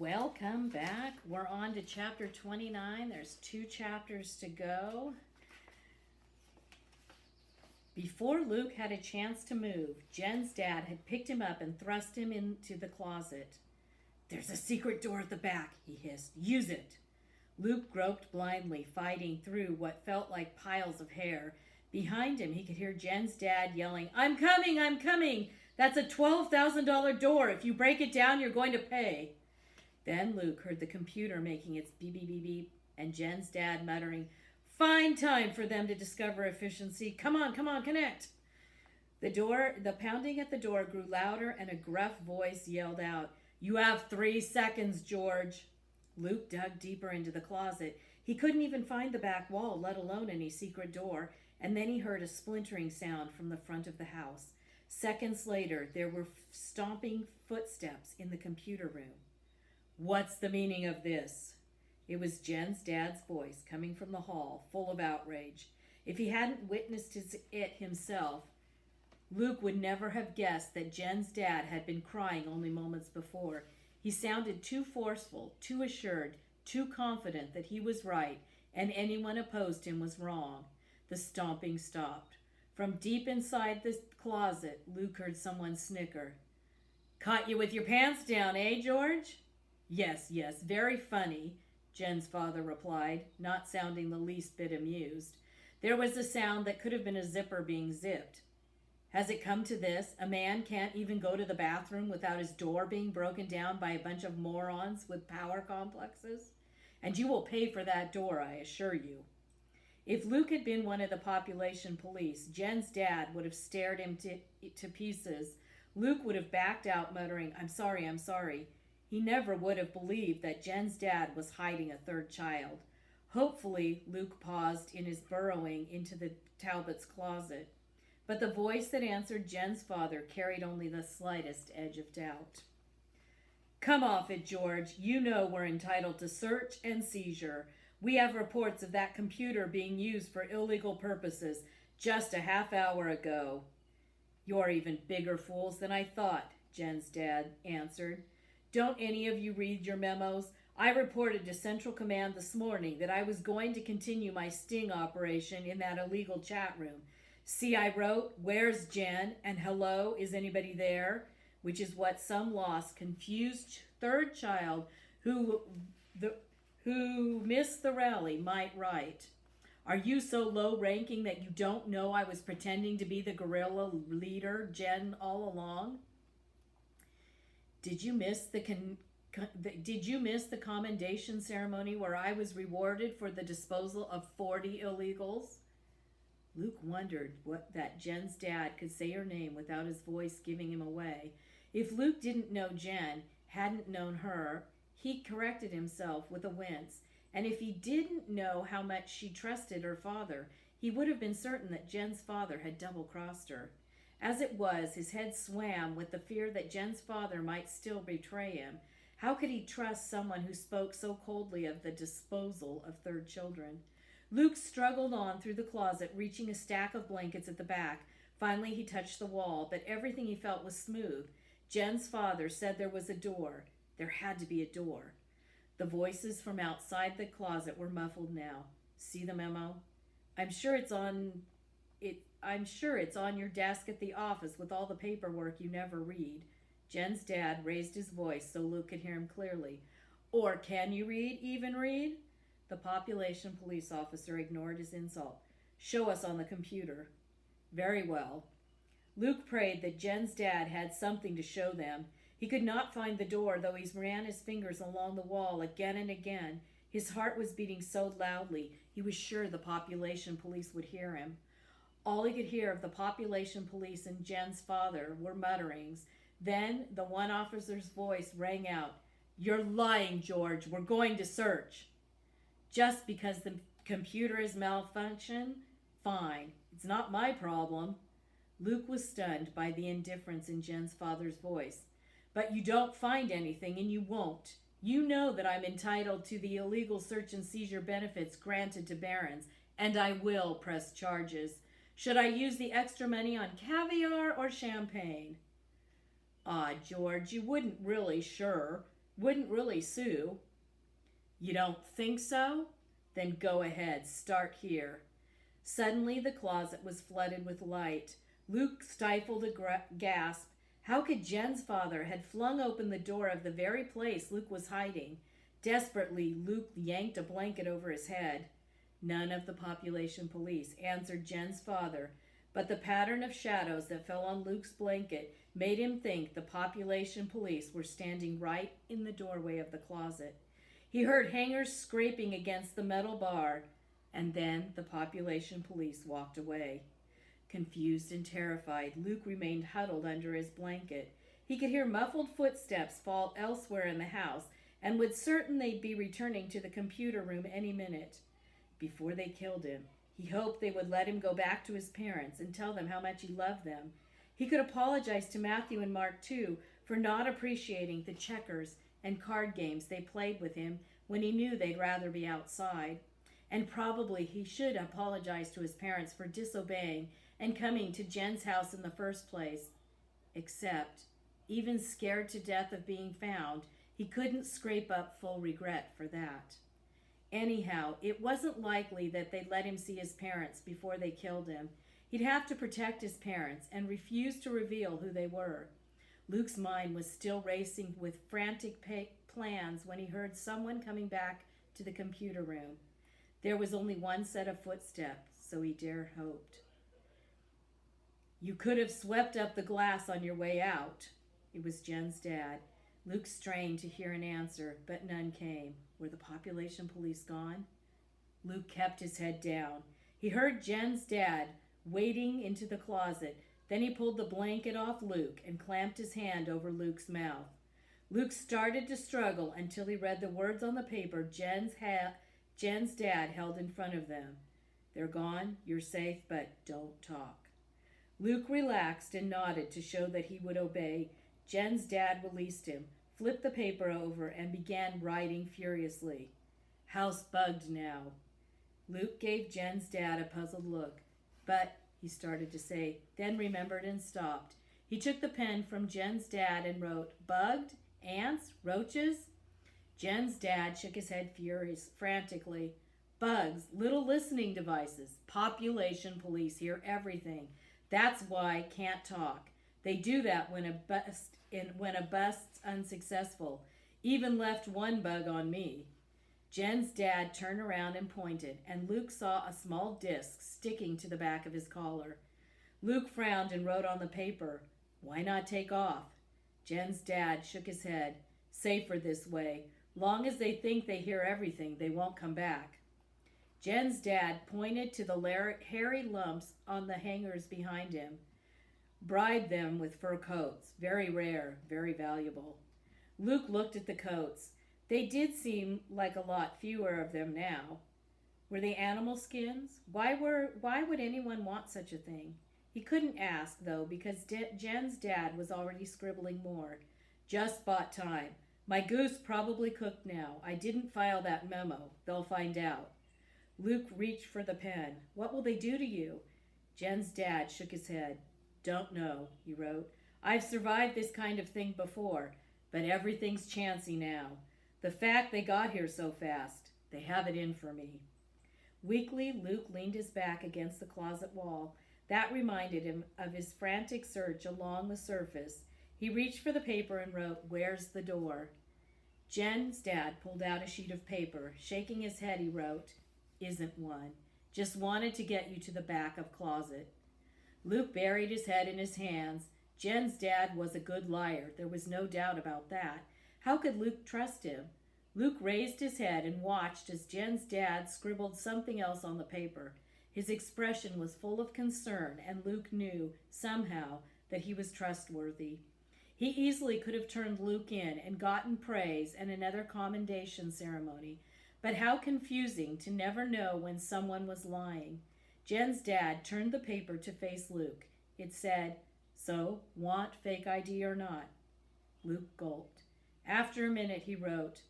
Welcome back. We're on to chapter 29. There's 2 chapters to go. Before Luke had a chance to move, Jen's dad had picked him up and thrust him into the closet. "There's a secret door at the back," he hissed. "Use it." Luke groped blindly, fighting through what felt like piles of hair. Behind him, he could hear Jen's dad yelling, "I'm coming! I'm coming! That's a $12,000 door. If you break it down, you're going to pay." Then Luke heard the computer making its beep, beep, beep, beep, and Jen's dad muttering, "Fine time for them to discover efficiency. Come on, connect." The pounding at the door grew louder, and a gruff voice yelled out, "You have 3 seconds, George." Luke dug deeper into the closet. He couldn't even find the back wall, let alone any secret door, and then he heard a splintering sound from the front of the house. Seconds later, there were stomping footsteps in the computer room. "What's the meaning of this?" It was Jen's dad's voice coming from the hall, full of outrage. If he hadn't witnessed it himself, Luke would never have guessed that Jen's dad had been crying only moments before. He sounded too forceful, too assured, too confident that he was right and anyone opposed him was wrong. The stomping stopped. From deep inside the closet, Luke heard someone snicker. "Caught you with your pants down, eh, George?" Yes, very funny," Jen's father replied, not sounding the least bit amused. There was a sound that could have been a zipper being zipped. "Has it come to this? A man can't even go to the bathroom without his door being broken down by a bunch of morons with power complexes? And you will pay for that door, I assure you." If Luke had been one of the population police, Jen's dad would have stared him to pieces. Luke would have backed out, muttering, I'm sorry. He never would have believed that Jen's dad was hiding a 3rd child. Hopefully, Luke paused in his burrowing into the Talbot's closet. But the voice that answered Jen's father carried only the slightest edge of doubt. "Come off it, George. You know we're entitled to search and seizure. We have reports of that computer being used for illegal purposes just a half hour ago." "You're even bigger fools than I thought," Jen's dad answered. "Don't any of you read your memos? I reported to Central Command this morning that I was going to continue my sting operation in that illegal chat room. See, I wrote, 'Where's Jen?' and 'Hello, is anybody there?' which is what some lost, confused 3rd child who missed the rally might write. Are you so low-ranking that you don't know I was pretending to be the guerrilla leader, Jen, all along? Did you miss the commendation ceremony where I was rewarded for the disposal of 40 illegals?" Luke wondered that Jen's dad could say her name without his voice giving him away. If Luke didn't know Jen, hadn't known her, he corrected himself with a wince. And if he didn't know how much she trusted her father, he would have been certain that Jen's father had double-crossed her. As it was, his head swam with the fear that Jen's father might still betray him. How could he trust someone who spoke so coldly of the disposal of 3rd children? Luke struggled on through the closet, reaching a stack of blankets at the back. Finally, he touched the wall, but everything he felt was smooth. Jen's father said there was a door. There had to be a door. The voices from outside the closet were muffled now. "See the memo? I'm sure it's on your desk at the office with all the paperwork you never read." Jen's dad raised his voice so Luke could hear him clearly. "Or can you even read?" The population police officer ignored his insult. "Show us on the computer." "Very well." Luke prayed that Jen's dad had something to show them. He could not find the door, though he ran his fingers along the wall again and again. His heart was beating so loudly, he was sure the population police would hear him. All he could hear of the population police and Jen's father were mutterings. Then the one officer's voice rang out, "You're lying, George. We're going to search." "Just because the computer is malfunctioned? Fine. It's not my problem." Luke was stunned by the indifference in Jen's father's voice. "But you don't find anything, and you won't. You know that I'm entitled to the illegal search and seizure benefits granted to barons, and I will press charges. Should I use the extra money on caviar or champagne?" "Ah, George, you wouldn't really, sure. wouldn't really sue. You don't think so? Then go ahead, start here. Suddenly the closet was flooded with light. Luke stifled a gasp. How could Jen's father had flung open the door of the very place Luke was hiding? Desperately, Luke yanked a blanket over his head. None of the population police answered Jen's father, but the pattern of shadows that fell on Luke's blanket made him think the population police were standing right in the doorway of the closet. He heard hangers scraping against the metal bar, and then the population police walked away. Confused and terrified, Luke remained huddled under his blanket. He could hear muffled footsteps fall elsewhere in the house and would certainly be returning to the computer room any minute. Before they killed him, he hoped they would let him go back to his parents and tell them how much he loved them. He could apologize to Matthew and Mark, too, for not appreciating the checkers and card games they played with him when he knew they'd rather be outside. And probably he should apologize to his parents for disobeying and coming to Jen's house in the first place. Except, even scared to death of being found, he couldn't scrape up full regret for that. Anyhow, it wasn't likely that they'd let him see his parents before they killed him. He'd have to protect his parents and refuse to reveal who they were. Luke's mind was still racing with frantic plans when he heard someone coming back to the computer room. There was only one set of footsteps, so he dared hoped. You could have swept up the glass on your way out. It was Jen's dad. Luke strained to hear an answer, but none came. Were the population police gone? Luke kept his head down. He heard Jen's dad wading into the closet. Then he pulled the blanket off Luke and clamped his hand over Luke's mouth. Luke started to struggle until he read the words on the paper Jen's dad held in front of them. They're gone, you're safe, but don't talk. Luke relaxed and nodded to show that he would obey. Jen's dad released him, flipped the paper over, and began writing furiously. House bugged now. Luke gave Jen's dad a puzzled look. But, he started to say, then remembered and stopped. He took the pen from Jen's dad and wrote, bugged? Ants? Roaches? Jen's dad shook his head frantically. Bugs, little listening devices. Population police hear everything. That's why can't talk. They do that when a bust's unsuccessful. Even left one bug on me. Jen's dad turned around and pointed, and Luke saw a small disc sticking to the back of his collar. Luke frowned and wrote on the paper, why not take off? Jen's dad shook his head. Safer this way. Long as they think they hear everything, they won't come back. Jen's dad pointed to the hairy lumps on the hangers behind him. Bribe them with fur coats. Very rare, very valuable. Luke looked at the coats. They did seem like a lot fewer of them now. Were they animal skins? Why would anyone want such a thing? He couldn't ask, though, because Jen's dad was already scribbling more. Just bought time. My goose probably cooked now. I didn't file that memo. They'll find out. Luke reached for the pen. What will they do to you? Jen's dad shook his head. Don't know, he wrote. I've survived this kind of thing before, but everything's chancy now. The fact they got here so fast, they have it in for me. Weakly, Luke leaned his back against the closet wall. That reminded him of his frantic search along the surface. He reached for the paper and wrote, Where's the door? Jen's dad pulled out a sheet of paper. Shaking his head, he wrote, Isn't one. Just wanted to get you to the back of closet. Luke buried his head in his hands. Jen's dad was a good liar. There was no doubt about that. How could Luke trust him? Luke raised his head and watched as Jen's dad scribbled something else on the paper. His expression was full of concern, and Luke knew, somehow, that he was trustworthy. He easily could have turned Luke in and gotten praise and another commendation ceremony, but how confusing to never know when someone was lying. Jen's dad turned the paper to face Luke. It said, So, want fake ID or not? Luke gulped. After a minute, he wrote,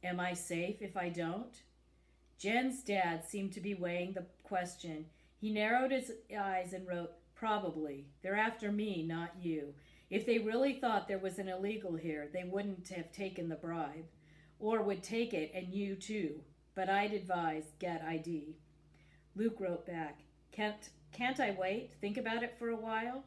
Am I safe if I don't? Jen's dad seemed to be weighing the question. He narrowed his eyes and wrote, Probably. They're after me, not you. If they really thought there was an illegal here, they wouldn't have taken the bribe, or would take it and you too. But I'd advise get ID. Luke wrote back, Can't I wait? Think about it for a while?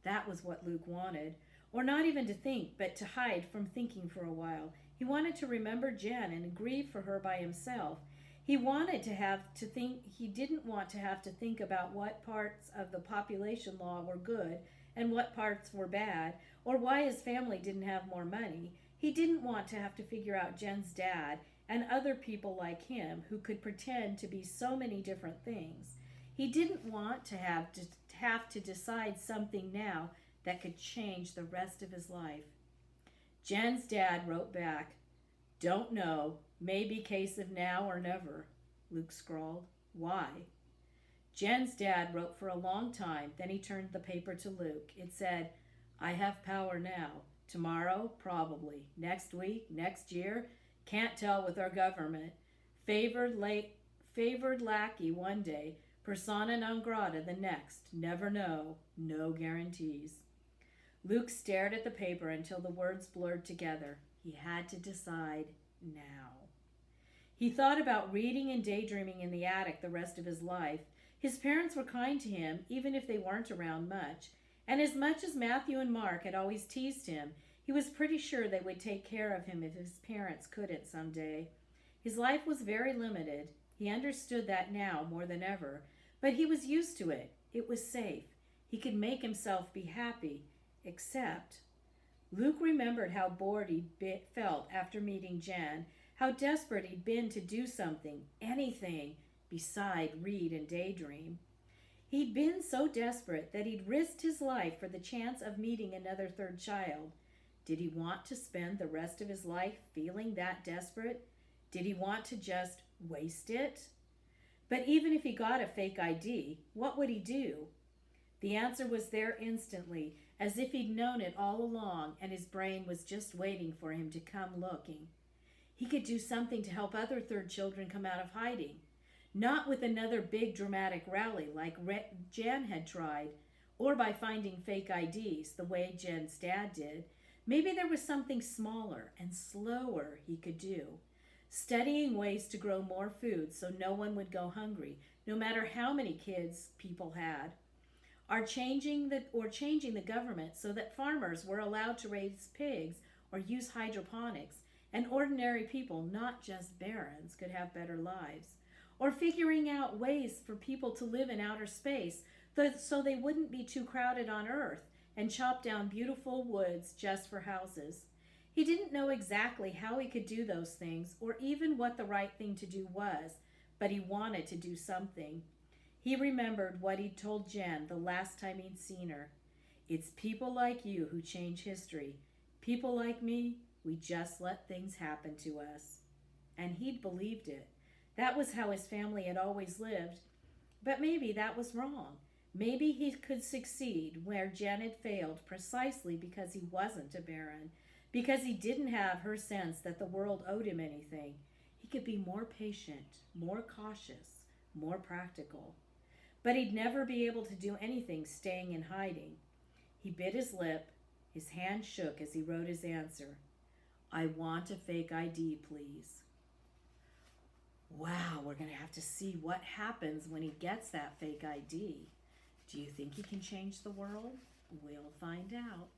That was what Luke wanted. Or not even to think, but to hide from thinking for a while. He wanted to remember Jen and grieve for her by himself. He wanted to have to think, he didn't want to have to think about what parts of the population law were good and what parts were bad, or why his family didn't have more money. He didn't want to have to figure out Jen's dad and other people like him who could pretend to be so many different things. He didn't want to have to decide something now that could change the rest of his life. Jen's dad wrote back, Don't know, maybe case of now or never. Luke scrawled, Why? Jen's dad wrote for a long time, then he turned the paper to Luke. It said, I have power now. Tomorrow, probably. Next week, next year, can't tell with our government. Favored lackey one day, persona non grata the next. Never know. No guarantees. Luke stared at the paper until the words blurred together. He had to decide now. He thought about reading and daydreaming in the attic the rest of his life. His parents were kind to him, even if they weren't around much. And as much as Matthew and Mark had always teased him, he was pretty sure they would take care of him if his parents couldn't someday. His life was very limited. He understood that now more than ever. But he was used to it. It was safe. He could make himself be happy. Except, Luke remembered how bored he'd felt after meeting Jen, how desperate he'd been to do something, anything, beside read and daydream. He'd been so desperate that he'd risked his life for the chance of meeting another third child. Did he want to spend the rest of his life feeling that desperate? Did he want to just waste it? But even if he got a fake ID, what would he do? The answer was there instantly, as if he'd known it all along and his brain was just waiting for him to come looking. He could do something to help other third children come out of hiding. Not with another big dramatic rally like Jen had tried, or by finding fake IDs the way Jen's dad did. Maybe there was something smaller and slower he could do. Studying ways to grow more food so no one would go hungry, no matter how many kids people had. Or changing the government so that farmers were allowed to raise pigs or use hydroponics, and ordinary people, not just barons, could have better lives. Or figuring out ways for people to live in outer space so they wouldn't be too crowded on Earth and chop down beautiful woods just for houses. He didn't know exactly how he could do those things or even what the right thing to do was, but he wanted to do something. He remembered what he'd told Jen the last time he'd seen her. It's people like you who change history. People like me, we just let things happen to us. And he'd believed it. That was how his family had always lived. But maybe that was wrong. Maybe he could succeed where Jen had failed precisely because he wasn't a baron, because he didn't have her sense that the world owed him anything. He could be more patient, more cautious, more practical. But he'd never be able to do anything staying in hiding. He bit his lip. His hand shook as he wrote his answer. I want a fake ID, please. Wow, we're going to have to see what happens when he gets that fake ID. Do you think he can change the world? We'll find out.